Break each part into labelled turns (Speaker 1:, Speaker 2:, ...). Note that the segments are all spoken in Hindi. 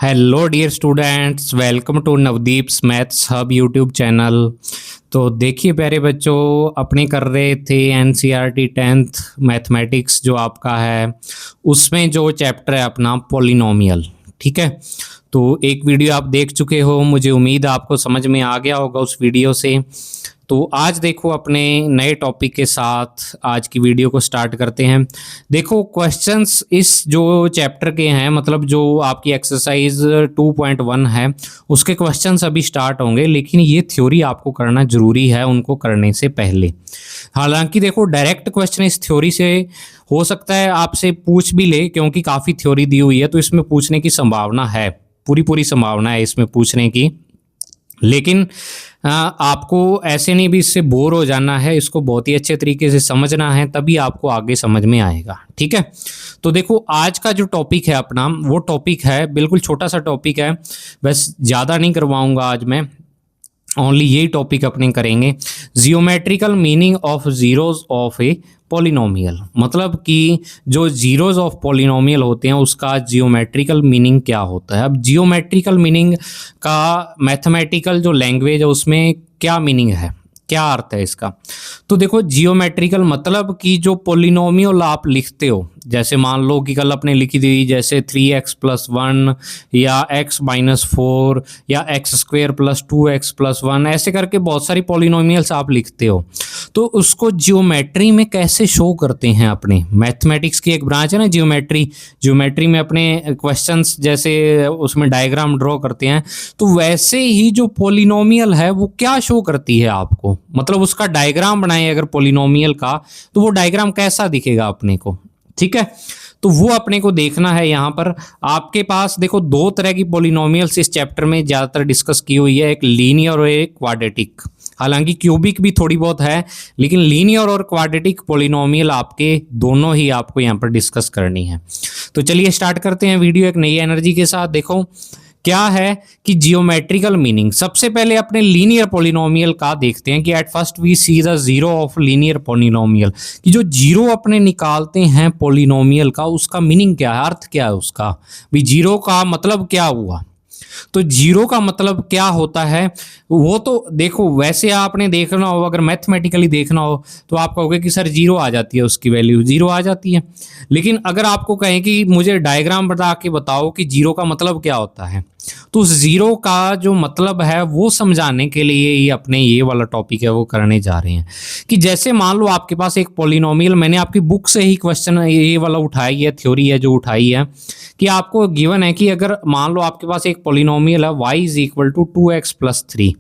Speaker 1: Hello dear students, welcome to Navdeep's maths hub YouTube channel. तो देखिए प्यारे बच्चों, अपने कर रहे थे एनसीईआरटी 10th मैथमेटिक्स जो आपका है, उसमें जो चैप्टर है अपना पॉलिनोमियल। ठीक है, तो एक वीडियो आप देख चुके हो, मुझे उम्मीद है आपको समझ में आ गया होगा उस वीडियो से। तो आज देखो अपने नए टॉपिक के साथ आज की वीडियो को स्टार्ट करते हैं। देखो क्वेश्चंस इस जो चैप्टर के हैं, मतलब जो आपकी एक्सरसाइज 2.1 है उसके क्वेश्चंस अभी स्टार्ट होंगे, लेकिन ये थ्योरी आपको करना जरूरी है उनको करने से पहले। हालांकि देखो डायरेक्ट क्वेश्चन इस थ्योरी से हो सकता है आपसे पूछ भी ले, क्योंकि काफ़ी थ्योरी दी हुई है तो इसमें पूछने की संभावना है, पूरी संभावना है इसमें पूछने की। लेकिन आपको ऐसे नहीं भी इससे बोर हो जाना है, इसको बहुत ही अच्छे तरीके से समझना है, तभी आपको आगे समझ में आएगा। ठीक है, तो देखो आज का जो टॉपिक है अपना, वो टॉपिक है बिल्कुल छोटा सा टॉपिक है, बस ज़्यादा नहीं करवाऊंगा आज मैं, ओनली यही टॉपिक अपने करेंगे। Geometrical meaning of zeros of a polynomial, मतलब कि जो जीरोज ऑफ पॉलिनोमियल होते हैं उसका जियोमेट्रिकल मीनिंग क्या होता है। अब जियोमेट्रिकल मीनिंग का मैथमेटिकल जो लैंग्वेज है उसमें क्या मीनिंग है, क्या अर्थ है इसका। तो देखो जियोमेट्रिकल मतलब कि जो पॉलिनोमियल आप लिखते हो, जैसे मान लो कि कल अपने लिखी थी जैसे 3x+1 या x-4 या x² + 2x+1, ऐसे करके बहुत सारी पॉलिनोमियल्स आप लिखते हो। तो उसको जियोमेट्री में कैसे शो करते हैं, अपने मैथमेटिक्स की एक ब्रांच है ना जियोमेट्री, जियोमेट्री में अपने क्वेश्चंस जैसे उसमें डायग्राम ड्रॉ करते हैं, तो वैसे ही जो पॉलिनोमियल है वो क्या शो करती है आपको, मतलब उसका डायग्राम बनाए अगर पॉलिनोमियल का, तो वो डायग्राम कैसा दिखेगा अपने को। ठीक है, तो वो अपने को देखना है। यहाँ पर आपके पास देखो दो तरह की पॉलिनोमियल्स इस चैप्टर में ज़्यादातर डिस्कस की हुई है, एक लीनियर और एक क्वाड्रेटिक। हालांकि क्यूबिक भी थोड़ी बहुत है, लेकिन लीनियर और क्वाड्रेटिक पॉलिनोमियल आपके दोनों ही आपको यहाँ पर डिस्कस करनी है। तो चलिए स्टार्ट करते हैं वीडियो एक नई एनर्जी के साथ। देखो क्या है कि जियोमेट्रिकल मीनिंग, सबसे पहले अपने लीनियर पॉलिनोमियल का देखते हैं कि at first we see the zero of linear polynomial, कि जो जीरो अपने निकालते हैं पॉलिनोमियल का उसका मीनिंग क्या है, अर्थ क्या है उसका, भी जीरो का मतलब क्या हुआ। तो जीरो का मतलब क्या होता है वो तो देखो, वैसे आपने देखना हो, अगर मैथमेटिकली देखना हो तो आप कहोगे कि सर जीरो आ जाती है, उसकी वैल्यू जीरो आ जाती है। लेकिन अगर आपको कहें कि मुझे डायग्राम बता के बताओ कि जीरो का मतलब क्या होता है, तो उस जीरो का जो मतलब है वो समझाने के लिए ही अपने ये वाला टॉपिक है वो करने जा रहे हैं। कि जैसे मान लो आपके पास एक पॉलिनोमियल, मैंने आपकी बुक से ही क्वेश्चन ये वाला उठाई है, थ्योरी है जो उठाई है, कि आपको गिवन है कि अगर मान लो आपके पास एक पॉलिनोमियल है y = 2x+3।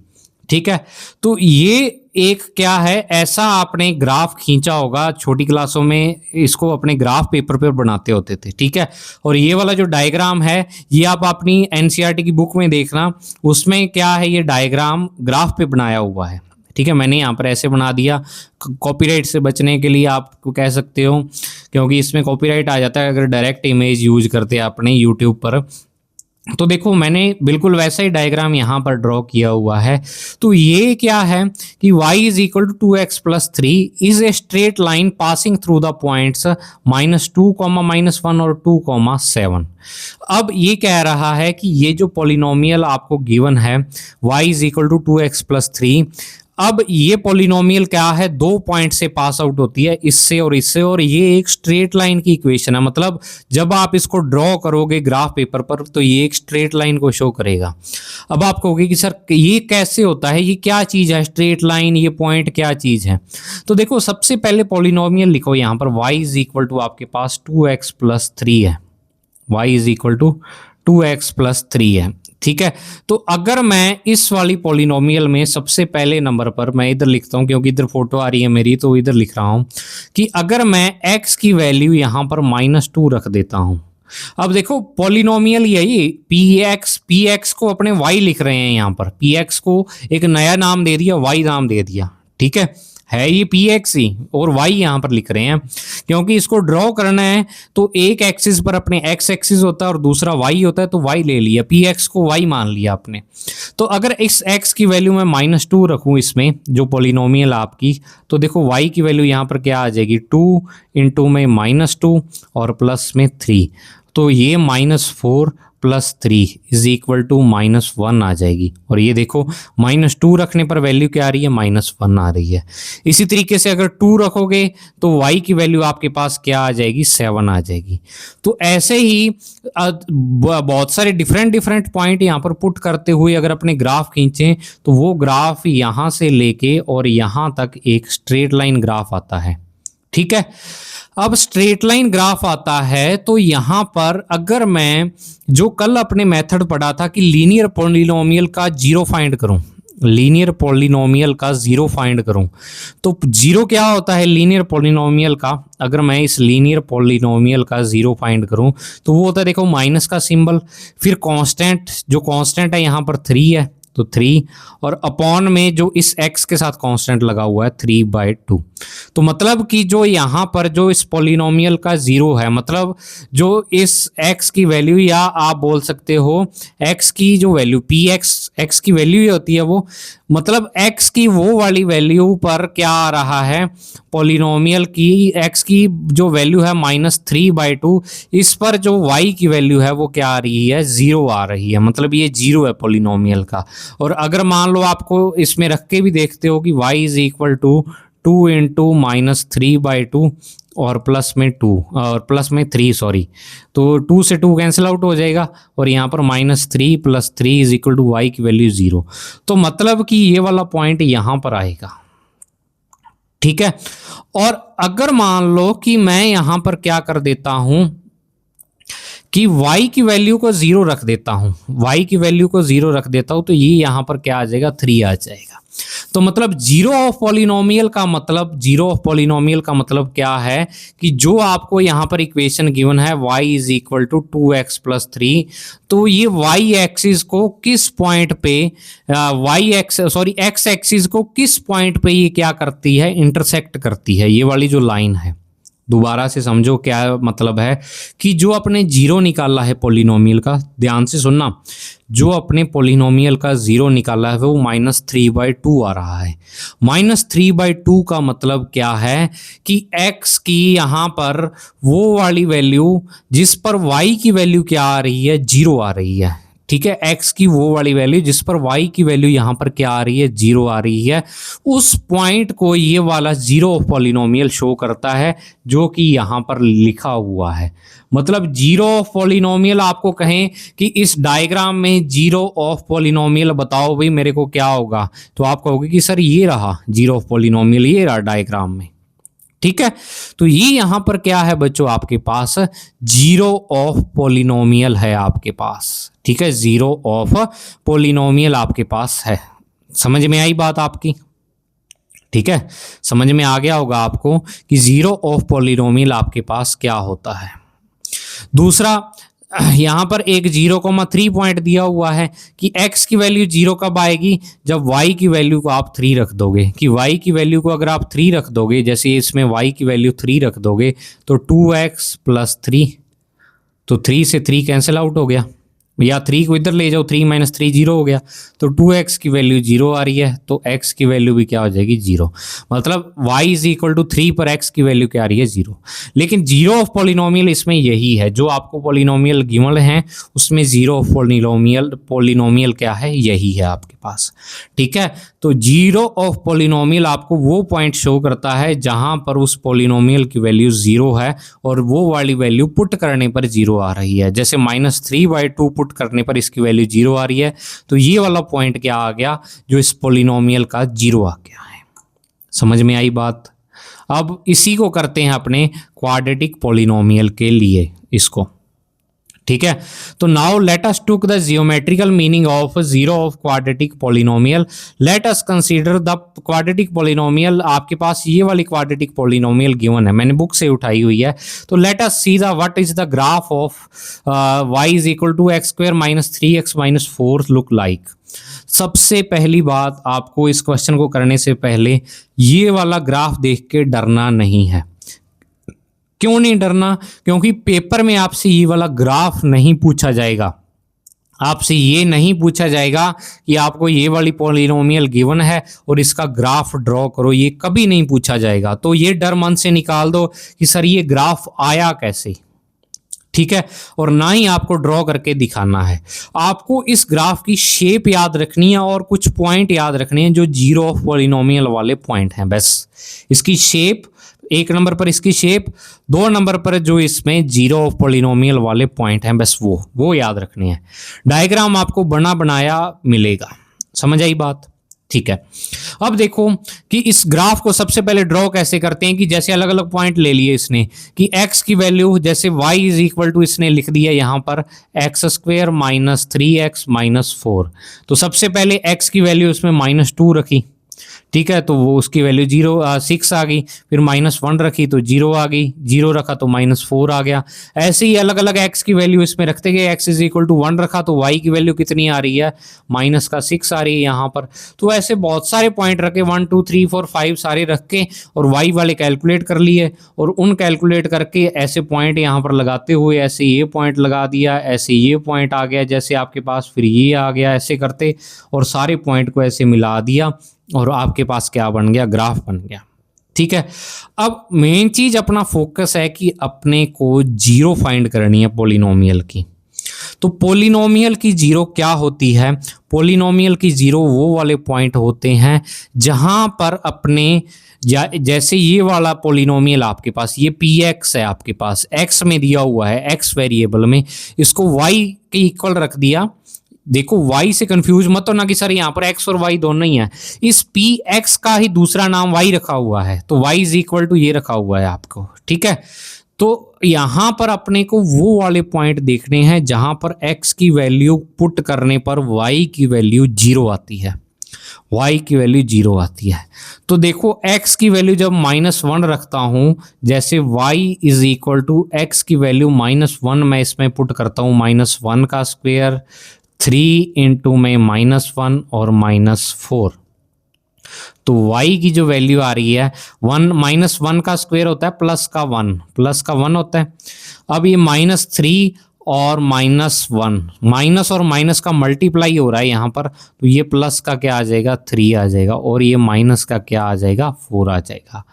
Speaker 1: ठीक है, तो ये एक क्या है, ऐसा आपने ग्राफ खींचा होगा छोटी क्लासों में, इसको अपने ग्राफ पेपर पर बनाते होते थे। ठीक है, और ये वाला जो डायग्राम है ये आप अपनी एनसीईआरटी की बुक में देखना, उसमें क्या है, ये डायग्राम ग्राफ पे बनाया हुआ है। ठीक है, मैंने यहाँ पर ऐसे बना दिया, कॉपीराइट से बचने के लिए आपको कह सकते हो, क्योंकि इसमें कॉपीराइट आ जाता है अगर डायरेक्ट इमेज यूज करते हैं अपने यूट्यूब पर। तो देखो मैंने बिल्कुल वैसा ही डायग्राम यहाँ पर ड्रॉ किया हुआ है। तो ये क्या है कि y = 2x+3 is a straight line passing through the points -2, -1 और 2, 7। अब ये कह रहा है कि ये जो पॉलिनोमियल आपको गिवन है y = 2x+3, अब ये पॉलिनोमियल क्या है, दो पॉइंट से पास आउट होती है, इससे और इससे, और ये एक स्ट्रेट लाइन की इक्वेशन है। मतलब जब आप इसको ड्रॉ करोगे ग्राफ पेपर पर तो ये एक स्ट्रेट लाइन को शो करेगा। अब आप कहोगे कि सर ये कैसे होता है, ये क्या चीज़ है, स्ट्रेट लाइन, ये पॉइंट क्या चीज़ है। तो देखो सबसे पहले पॉलिनोमियल लिखो यहाँ पर, y = आपके पास 2x+3 है, y = 2x+3 है। ठीक है, तो अगर मैं इस वाली पॉलिनोमियल में सबसे पहले नंबर पर मैं इधर लिखता हूं, क्योंकि इधर फोटो आ रही है मेरी तो इधर लिख रहा हूं कि अगर मैं x की वैल्यू यहां पर -2 रख देता हूं। अब देखो पॉलिनोमियल यही px को अपने y लिख रहे हैं, यहां पर px को एक नया नाम दे दिया, y नाम दे दिया। ठीक है ये px ही, और y यहां पर लिख रहे हैं क्योंकि इसको ड्रॉ करना है। तो एक एक्सिस पर अपने x एक्सिस होता है और दूसरा y होता है, तो y ले लिया, px को y मान लिया आपने। तो अगर इस x की वैल्यू मैं -2 रखूं इसमें जो पॉलिनोमियल आपकी, तो देखो y की वैल्यू यहाँ पर क्या आ जाएगी, 2 × में -2 और प्लस में 3। तो ये -4 + 3 इज इक्वल टू -1 आ जाएगी। और ये देखो -2 रखने पर वैल्यू क्या आ रही है, -1 आ रही है। इसी तरीके से अगर 2 रखोगे तो y की वैल्यू आपके पास क्या आ जाएगी, 7 आ जाएगी। तो ऐसे ही बहुत सारे डिफरेंट पॉइंट यहाँ पर पुट करते हुए अगर अपने ग्राफ खींचें तो वो ग्राफ यहाँ से लेके और यहाँ तक एक स्ट्रेट लाइन ग्राफ आता है। ठीक है, अब स्ट्रेट लाइन ग्राफ आता है तो यहां पर अगर मैं जो कल अपने मेथड पढ़ा था कि लीनियर पॉलिनोमियल का जीरो फाइंड करूं, लीनियर पॉलिनोमियल का जीरो फाइंड करूं, तो जीरो क्या होता है लीनियर पॉलिनोमियल का, अगर मैं इस लीनियर पॉलिनोमियल का जीरो फाइंड करूं तो वो होता है, देखो माइनस का सिंबल, फिर कांस्टेंट, जो कांस्टेंट है यहां पर 3 है तो 3, और अपॉन में जो इस x के साथ कांस्टेंट लगा हुआ है 3/2। तो मतलब कि जो यहाँ पर जो इस पॉलिनोमियल का जीरो है, मतलब जो इस x की वैल्यू, या आप बोल सकते हो x की जो वैल्यू x की वैल्यू ही होती है वो, मतलब x की वो वाली वैल्यू पर क्या आ रहा है, पॉलिनोमियल की x की जो वैल्यू है -3/2, इस पर जो y की वैल्यू है वो क्या आ रही है, 0 आ रही है। मतलब ये जीरो है पॉलिनोमियल का। और अगर मान लो आपको इसमें रख के भी देखते हो कि y is equal to 2 into -3/2 और प्लस में 2 और प्लस में 3, सॉरी, तो 2 से 2 कैंसिल आउट हो जाएगा और यहाँ पर -3 + 3 इज इक्वल टू y की वैल्यू 0। तो मतलब कि ये वाला पॉइंट यहाँ पर आएगा। ठीक है, और अगर मान लो कि मैं यहाँ पर क्या कर देता हूँ कि y की वैल्यू को 0 रख देता हूं, y की वैल्यू को 0 रख देता हूं, तो ये यहां पर क्या आ जाएगा, 3 आ जाएगा। तो मतलब जीरो ऑफ पॉलिनोमियल का मतलब क्या है कि जो आपको यहां पर इक्वेशन गिवन है y is equal to 2x + 3, तो ये y एक्सिस को किस पॉइंट पे x एक्सिस को किस पॉइंट पे ये क्या करती है, इंटरसेक्ट करती है, ये वाली जो लाइन है। दोबारा से समझो क्या मतलब है कि जो अपने जीरो निकाला है पॉलिनोमियल का, ध्यान से सुनना, जो अपने पॉलिनोमियल का जीरो निकाला है वो -3/2 आ रहा है। -3/2 का मतलब क्या है कि x की यहाँ पर वो वाली वैल्यू जिस पर y की वैल्यू क्या आ रही है, 0 आ रही है। ठीक है, x की वो वाली वैल्यू जिस पर y की वैल्यू यहां पर क्या आ रही है, 0 आ रही है, उस पॉइंट को ये वाला जीरो ऑफ पॉलिनोमियल शो करता है, जो कि यहां पर लिखा हुआ है। मतलब जीरो ऑफ पॉलिनोमियल आपको कहें कि इस डायग्राम में जीरो ऑफ पॉलिनोमियल बताओ भाई मेरे को क्या होगा, तो आप कहोगे कि सर ये रहा जीरो ऑफ पॉलिनोमियल, ये रहा डायग्राम में। ठीक है, तो ये यहां पर क्या है बच्चों, आपके पास जीरो ऑफ पॉलिनोमियल है आपके पास। ठीक है, जीरो ऑफ पॉलिनोमियल आपके पास है। समझ में आई बात आपकी? ठीक है, समझ में आ गया होगा आपको कि जीरो ऑफ पॉलिनोमियल आपके पास क्या होता है। दूसरा, यहां पर एक 0,3 पॉइंट दिया हुआ है कि x की वैल्यू 0 कब आएगी, जब y की वैल्यू को आप 3 रख दोगे। कि y की वैल्यू को अगर आप 3 रख दोगे, जैसे इसमें y की वैल्यू 3 रख दोगे तो 2x + 3, तो 3 से 3 कैंसिल आउट हो गया, या 3 को इधर ले जाओ, 3 - 3 0 हो गया, तो 2x की वैल्यू 0 आ रही है, तो x की वैल्यू भी क्या हो जाएगी, 0। मतलब y इज इक्वल टू 3 पर x की वैल्यू क्या आ रही है, 0। लेकिन जीरो ऑफ पॉलिनोमियल इसमें यही है, जो आपको पॉलिनोमियल गिवन है उसमें जीरो ऑफ पॉलिनोमियल क्या है, यही है आपके पास। ठीक है, तो जीरो ऑफ पॉलिनोमियल आपको वो पॉइंट शो करता है जहां पर उस पॉलिनोमियल की वैल्यू 0 है और वो वाली वैल्यू पुट करने पर 0 आ रही है। जैसे -3/2 पुट करने पर इसकी वैल्यू 0 आ रही है, तो ये वाला पॉइंट क्या आ गया, जो इस पॉलिनोमियल का 0 आ गया है। समझ में आई बात? अब इसी को करते हैं अपने क्वाड्रेटिक पॉलिनोमियल के लिए इसको। ठीक है, तो now let us took the geometrical meaning of zero of quadratic polynomial. Let us consider the quadratic polynomial. आपके पास ये वाली क्वाड्रेटिक पॉलिनोमियल गिवन है, मैंने बुक से उठाई हुई है। तो let us see the what is the graph of y is equal to x² - 3x - 4 look like. सबसे पहली बात, आपको इस क्वेश्चन को करने से पहले ये वाला ग्राफ देख के डरना नहीं है। क्यों नहीं डरना? क्योंकि पेपर में आपसे ये वाला ग्राफ नहीं पूछा जाएगा। आपसे ये नहीं पूछा जाएगा कि आपको ये वाली पॉलिनोमियल गिवन है और इसका ग्राफ ड्रॉ करो, ये कभी नहीं पूछा जाएगा। तो ये डर मन से निकाल दो कि सर ये ग्राफ आया कैसे। ठीक है, और ना ही आपको ड्रॉ करके दिखाना है। आपको इस ग्राफ की शेप याद रखनी है और कुछ पॉइंट याद रखने हैं जो जीरो ऑफ पॉलिनोमियल वाले पॉइंट हैं। बस इसकी शेप, एक नंबर पर इसकी शेप, दो नंबर पर जो इसमें जीरो ऑफ पॉलिनोमियल वाले पॉइंट हैं, बस वो याद रखने हैं। डायग्राम आपको बना बनाया मिलेगा। समझ आई बात? ठीक है। अब देखो कि इस ग्राफ को सबसे पहले ड्रॉ कैसे करते हैं, कि जैसे अलग अलग पॉइंट ले लिए इसने, कि x की वैल्यू जैसे y इज इक्वल टू, इसने लिख दिया यहां पर x square minus 3x minus 4। तो सबसे पहले x की वैल्यू इसमें -2 रखी, ठीक है, तो वो उसकी वैल्यू 6 आ गई। फिर -1 रखी तो 0 आ गई, 0 रखा तो -4 आ गया। ऐसे ही अलग अलग x की वैल्यू इसमें रखते गए। x इज इक्वल टू 1 रखा तो y की वैल्यू कितनी आ रही है, -6 आ रही है यहाँ पर। तो ऐसे बहुत सारे पॉइंट रखे, 1 2 3 4 5 सारे रख के, और y वाले कैलकुलेट कर लिए, और उन कैलकुलेट करके ऐसे पॉइंट यहाँ पर लगाते हुए ऐसे ये पॉइंट लगा दिया, ऐसे ये पॉइंट आ गया जैसे आपके पास, फिर ये आ गया, ऐसे करते और सारे पॉइंट को ऐसे मिला दिया और आपके पास क्या बन गया, ग्राफ बन गया। ठीक है। अब मेन चीज अपना फोकस है कि अपने को जीरो फाइंड करनी है पॉलिनोमियल की। तो पॉलिनोमियल की जीरो क्या होती है? पॉलिनोमियल की जीरो वो वाले पॉइंट होते हैं जहां पर अपने, जैसे ये वाला पॉलिनोमियल आपके पास, ये px है आपके पास, x में दिया हुआ है, x वेरिएबल में, इसको y के इक्वल रख दिया। देखो y से कंफ्यूज मत हो ना कि सर यहाँ पर x और y दोनों ही है। इस px का ही दूसरा नाम y रखा हुआ है, तो y इज इक्वल टू ये रखा हुआ है आपको। ठीक है, तो यहां पर अपने को वो वाले पॉइंट देखने हैं जहां पर x की वैल्यू पुट करने पर y की वैल्यू 0 आती है, y की वैल्यू 0 आती है। तो देखो x की वैल्यू जब -1 रखता हूं, जैसे y is equal to x की वैल्यू -1 मैं इसमें पुट करता हूं, -1 का स्क्वायर 3 इंटू में -1 और -4। तो y की जो वैल्यू आ रही है 1, -1 का स्क्वायर होता है प्लस का 1 होता है। अब ये -3 और -1, माइनस और माइनस का मल्टीप्लाई हो रहा है यहाँ पर, तो ये प्लस का क्या आ जाएगा, 3 आ जाएगा, और ये माइनस का क्या आ जाएगा, 4 आ जाएगा।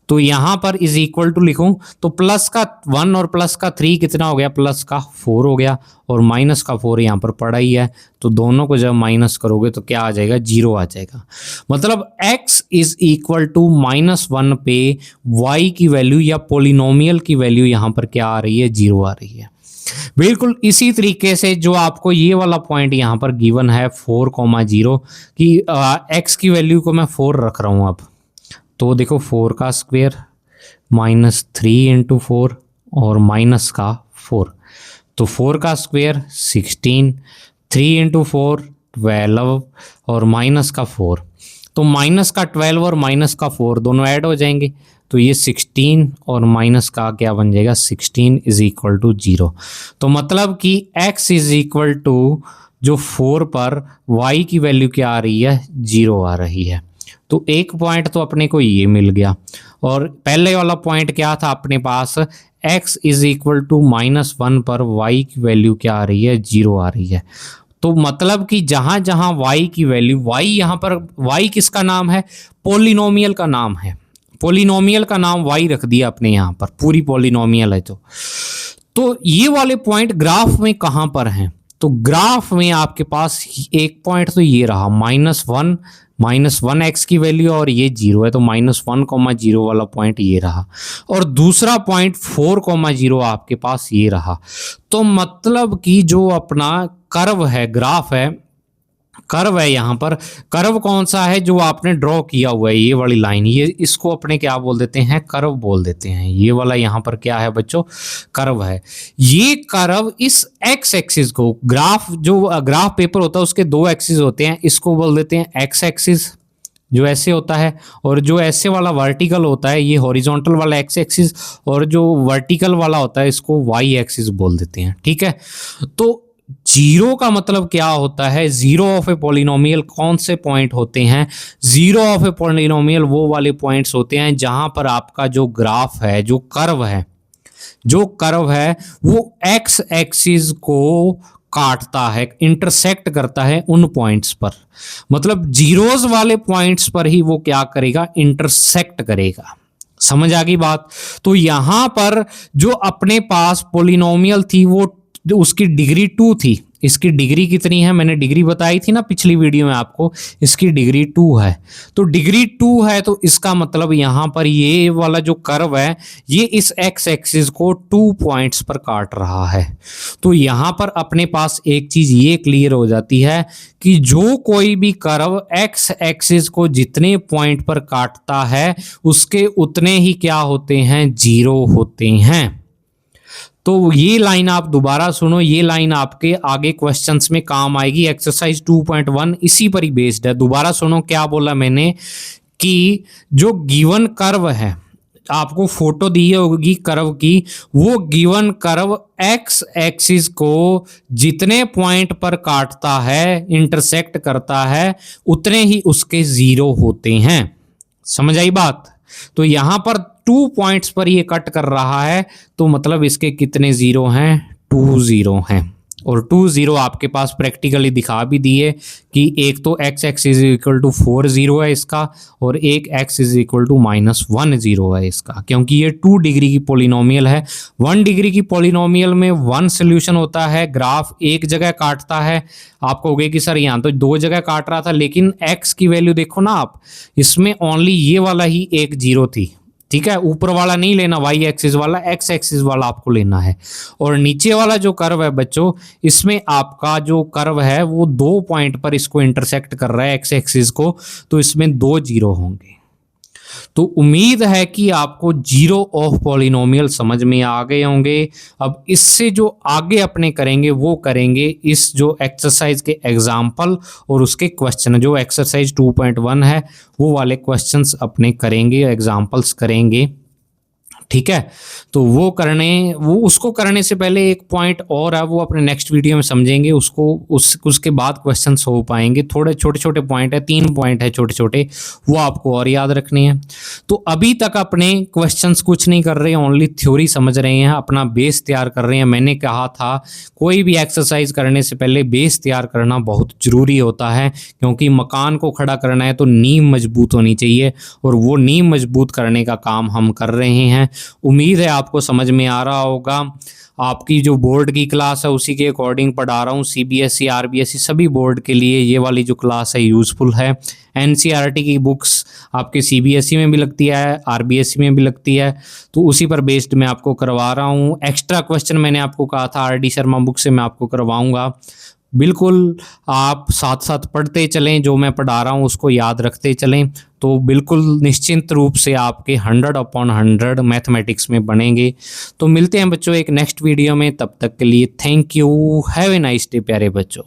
Speaker 1: तो यहाँ पर इज इक्वल टू लिखूं तो प्लस का 1 और प्लस का 3 कितना हो गया, प्लस का 4 हो गया, और माइनस का 4 यहाँ पर पड़ा ही है। तो दोनों को जब माइनस करोगे तो क्या आ जाएगा, 0 आ जाएगा। मतलब x इज इक्वल टू -1 पे y की वैल्यू या पॉलिनोमियल की वैल्यू यहाँ पर क्या आ रही है, 0 आ रही है। बिल्कुल इसी तरीके से जो आपको ये वाला पॉइंट यहाँ पर गिवन है 4,0 कि x की वैल्यू को मैं 4 रख रहा हूँ अब, तो देखो 4 का स्क्वायर -3 इंटू 4 और माइनस का 4, तो 4 का स्क्वायर 16, 3 इंटू 4 12 और माइनस का 4, तो माइनस का 12 और माइनस का 4 दोनों ऐड हो जाएंगे, तो ये 16 और माइनस का क्या बन जाएगा, 16 इज इक्वल टू 0। तो मतलब कि x इज इक्वल टू जो 4 पर y की वैल्यू क्या आ रही है, 0 आ रही है। तो एक पॉइंट तो अपने को ये मिल गया, और पहले वाला पॉइंट क्या था अपने पास, x इज इक्वल टू -1 पर y की वैल्यू क्या आ रही है, 0 आ रही है। तो मतलब कि जहां जहां y की वैल्यू, y यहाँ पर y किसका नाम है, पॉलिनोमियल का नाम है, पॉलिनोमियल का नाम y रख दिया अपने यहाँ पर, पूरी पॉलिनोमियल है। तो ये वाले पॉइंट ग्राफ में कहां पर हैं, तो ग्राफ में आपके पास एक पॉइंट तो ये रहा -1 x की वैल्यू और ये 0 है, तो -1,0 वाला पॉइंट ये रहा, और दूसरा पॉइंट 4,0 आपके पास ये रहा। तो मतलब कि जो अपना कर्व है, ग्राफ है, कर्व है, यहाँ पर कर्व कौन सा है जो आपने ड्रॉ किया हुआ है, ये वाली लाइन, ये इसको अपने क्या बोल देते हैं, कर्व बोल देते हैं। ये वाला यहाँ पर क्या है बच्चों, कर्व है। ये कर्व इस एक्स एक्सिस को, ग्राफ जो ग्राफ पेपर होता है उसके 2 एक्सिस होते हैं, इसको बोल देते हैं एक्स एक्सिस जो ऐसे होता है, और जो ऐसे वाला वर्टिकल होता है ये हॉरिजॉन्टल वाला एक्स एक्सिस, और जो वर्टिकल वाला होता है इसको वाई एक्सिस बोल देते हैं। ठीक है, तो 0 का मतलब क्या होता है, 0 ऑफ ए पॉलिनोमियल कौन से पॉइंट होते हैं, 0 ऑफ ए पॉलिनोमियल वो वाले पॉइंट्स होते हैं जहां पर आपका जो ग्राफ है, जो कर्व है वो एक्स एक्सिस को काटता है, इंटरसेक्ट करता है उन पॉइंट्स पर, मतलब जीरोस वाले पॉइंट्स पर ही वो क्या करेगा, इंटरसेक्ट करेगा। समझ आ गई बात। तो यहां पर जो अपने पास पोलिनोमियल थी वो उसकी डिग्री 2 थी। इसकी डिग्री कितनी है, मैंने डिग्री बताई थी ना पिछली वीडियो में आपको, इसकी डिग्री 2 है। तो डिग्री 2 है तो इसका मतलब यहां पर ये वाला जो कर्व है ये इस एक्स एक्सिस को 2 पॉइंट्स पर काट रहा है। तो यहां पर अपने पास एक चीज ये क्लियर हो जाती है कि जो कोई भी कर्व एक्स एक्सिस को जितने पॉइंट पर काटता है उसके उतने ही क्या होते हैं, 0 होते हैं। तो ये लाइन आप दोबारा सुनो, ये लाइन आपके आगे क्वेश्चंस में काम आएगी। एक्सरसाइज 2.1 इसी पर ही बेस्ड है। दोबारा सुनो क्या बोला मैंने कि जो गिवन कर्व है, आपको फोटो दी होगी कर्व की, वो गिवन कर्व एक्स एक्सिस को जितने पॉइंट पर काटता है, इंटरसेक्ट करता है, उतने ही उसके 0 होते हैं। समझ आई बात। तो यहां पर 2 पॉइंट्स पर ये कट कर रहा है तो मतलब इसके कितने 0 हैं, 2 0 हैं। और 2 0 आपके पास प्रैक्टिकली दिखा भी दिए कि एक तो x x is equal to 4 0 है इसका, और एक x इज इक्वल टू -1 0 है इसका, क्योंकि ये 2 डिग्री की पोलिनोमियल है। 1 डिग्री की पोलिनोमियल में 1 सोल्यूशन होता है, ग्राफ एक जगह काटता है। आप कहोगे कि सर यहाँ तो 2 जगह काट रहा था, लेकिन x की वैल्यू देखो ना आप, इसमें ओनली ये वाला ही एक 0 थी, ठीक है। ऊपर वाला नहीं लेना, वाई एक्सिस वाला, एक्स एक्सिस वाला आपको लेना है। और नीचे वाला जो कर्व है बच्चों, इसमें आपका जो कर्व है वो 2 पॉइंट पर इसको इंटरसेक्ट कर रहा है एक्स एक्सिस को, तो इसमें 2 0 होंगे। तो उम्मीद है कि आपको जीरो ऑफ पॉलिनोमियल समझ में आ गए होंगे। अब इससे जो आगे अपने करेंगे वो करेंगे इस जो एक्सरसाइज के एग्जाम्पल और उसके क्वेश्चन, जो एक्सरसाइज 2.1 है वो वाले क्वेश्चंस अपने करेंगे, एग्जाम्पल्स करेंगे, ठीक है। तो वो उसको करने से पहले एक पॉइंट और है, वो अपने नेक्स्ट वीडियो में समझेंगे उसको, उसके बाद क्वेश्चंस हो पाएंगे। थोड़े छोटे छोटे पॉइंट है, 3 पॉइंट है छोटे छोटे, वो आपको और याद रखने हैं। तो अभी तक अपने क्वेश्चंस कुछ नहीं कर रहे हैं, ओनली थ्योरी समझ रहे हैं, अपना बेस तैयार कर रहे हैं। मैंने कहा था कोई भी एक्सरसाइज करने से पहले बेस तैयार करना बहुत जरूरी होता है, क्योंकि मकान को खड़ा करना है तो नींव मजबूत होनी चाहिए, और वो नींव मजबूत करने का काम हम कर रहे हैं। उम्मीद है आपको समझ में आ रहा होगा। आपकी जो बोर्ड की क्लास है उसी के अकॉर्डिंग पढ़ा रहा हूँ। सीबीएसई आरबीएसई सभी बोर्ड के लिए ये वाली जो क्लास है यूज़फुल है। एनसीईआरटी की बुक्स आपके सीबीएसई में भी लगती है, आरबीएसई में भी लगती है, तो उसी पर बेस्ड मैं आपको करवा रहा हूँ। एक्स्ट्रा क्वेश्चन मैंने आपको कहा था आरडी शर्मा बुक से मैं आपको करवाऊँगा। बिल्कुल आप साथ साथ पढ़ते चलें, जो मैं पढ़ा रहा हूँ उसको याद रखते चलें, तो बिल्कुल निश्चिंत रूप से आपके 100/100 मैथमेटिक्स में बनेंगे। तो मिलते हैं बच्चों एक नेक्स्ट वीडियो में, तब तक के लिए thank you, have a nice day प्यारे बच्चों।